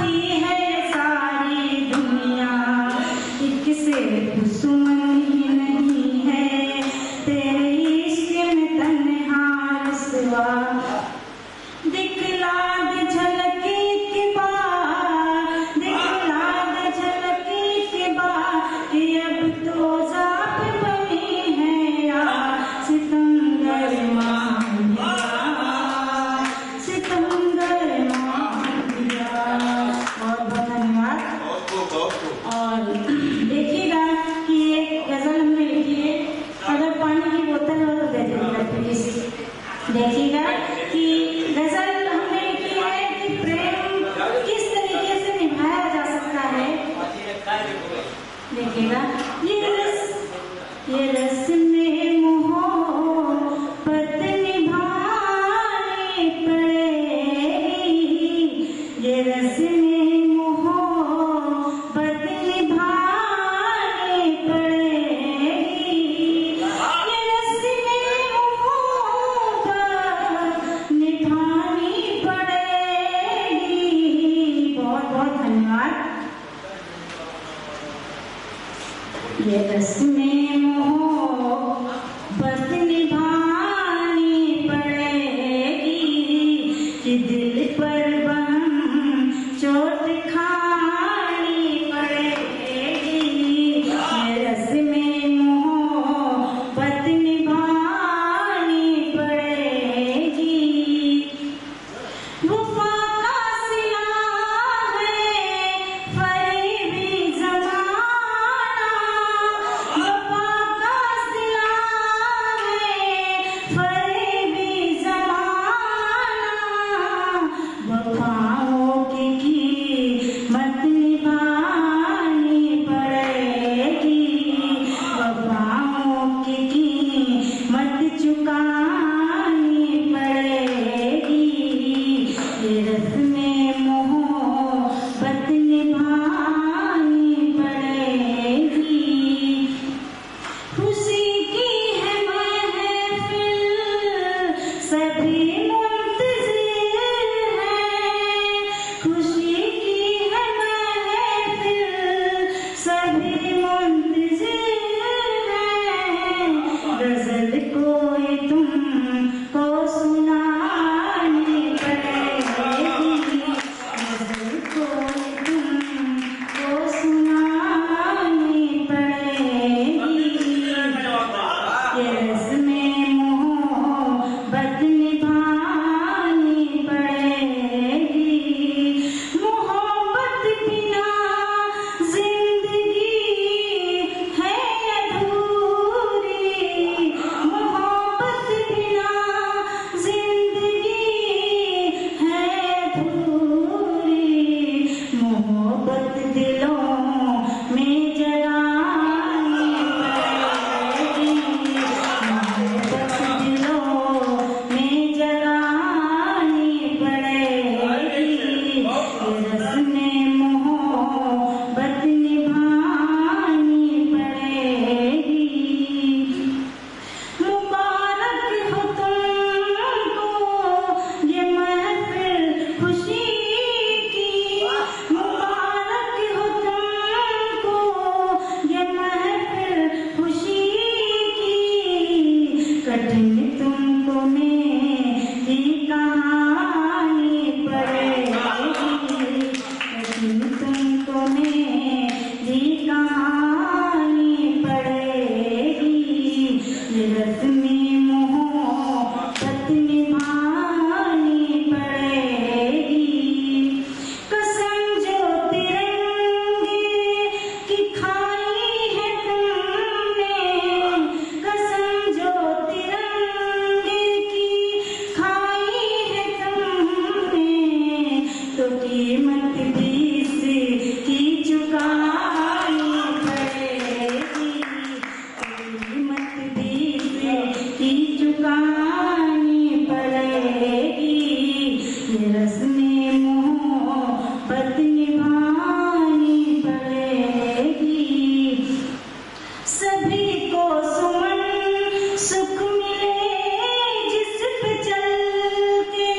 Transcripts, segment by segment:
गाती है देखिएगा। ये रस में मोहब्बत निभानी पड़ेगी, ये रस में मोहब्बत निभानी पड़ेगी, ये रस में मोहब्बत निभानी पड़ेगी। बहुत बहुत धन्यवाद। ये रस में मोहब्बत निभानी पड़ेगी, कि दिल पर बम चोट खानी पड़ेगी, ये रस में मोहब्बत निभानी पड़ेगी। वफा का सिला है फरेबी ज़माना, वफा का सिला है फरेबी ज़माना, वफाओं की कीमत निभानी पड़ेगी, वफाओं की कीमत चुकानी पड़ेगी, ये रस में मोहब्बत निभानी पड़ेगी। खुशी की है महफिल सभी मुंतज़िर हैं, खुशी की है महफिल सभी मुंतज़िर हैं, गज़ल कोई तुमको सुनानी पड़ेगी, गज़ल कोई तुमको सुनानी पड़ेगी, ये रस में मोहब्बत निभानी पड़ेगी। मोहब्बत बिना जिंदगी है अधूरी, मोहब्बत बिना जिंदगी है अधूरी, मोहब्बत दिलों में जगानी पड़ेगी, मोहब्बत दिलों में जगानी पड़ेगी, रस में मोहब्बत निभानी पड़ेगी। मुबारक हो तुमको ये महफिल खुशी की, मुबारक हो तुमको ये महफिल खुशी की, कठिन तुमको मेरी कहानी पड़ेगी, कठिन तुमको मेरी कहानी पड़ेगी, ये रस में मोहब्बत निभानी पड़ेगी। कसम जो तिरंगे की खाई है तुमने, कसम जो तिरंगे की खाई है तुमने, तो कीमत भी इसकी चुकानी पड़ेगी, कीमत भी इसकी चुकानी पड़ेगी, ये रस में मोहब्बत निभानी पड़ेगी। सभी को सुमन सुख मिले जिस पे चल के,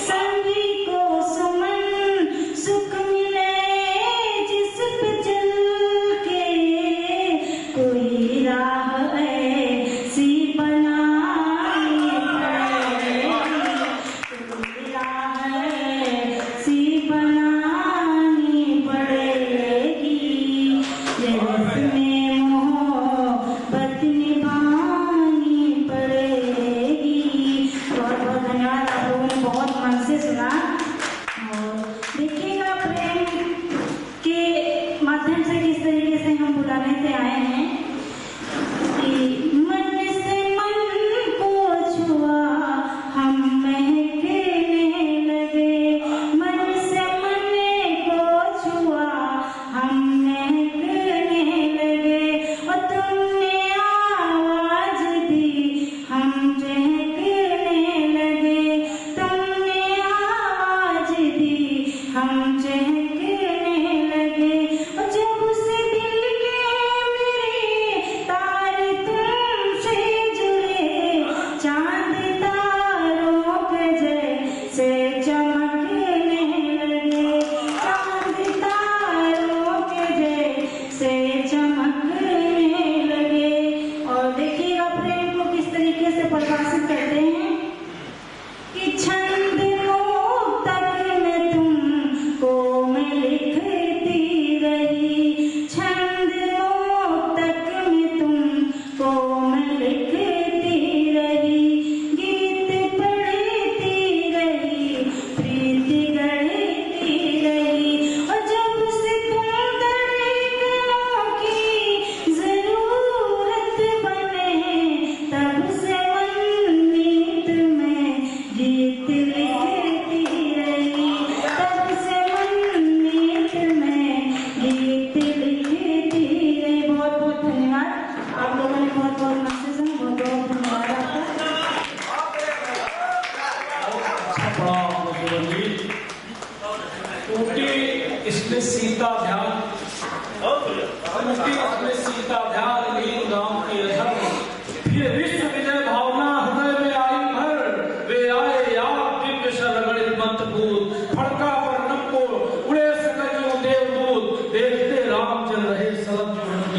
सभी को सुमन सुख मिले जिस पे चल के, कोई राह ऐसी बनानी पड़ेगी, कोई राह ऐसी बनानी पड़ेगी, ये रस में मोहब्बत निभानी पड़ेगी। बहुत बहुत धन्यवाद, आप लोगों ने बहुत मन से सुना। और देखिएगा प्रेम के माध्यम से किस तरीके से हम बुलाने से आए हैं कि मन से मन को छुआ हम महकने लगे, मन से मन को छुआ हम महकने सीता ध्यान, उसमें सीता ध्यान लीन राम के अधर। फिर विश्व विजय भावना हृदय में आई भर, वे आए याद दिव्य शरगणित मंत्रभूत, फड़का पर नप्पो उड़े सकलियों देवदूत, देखते राम चल रहे सलग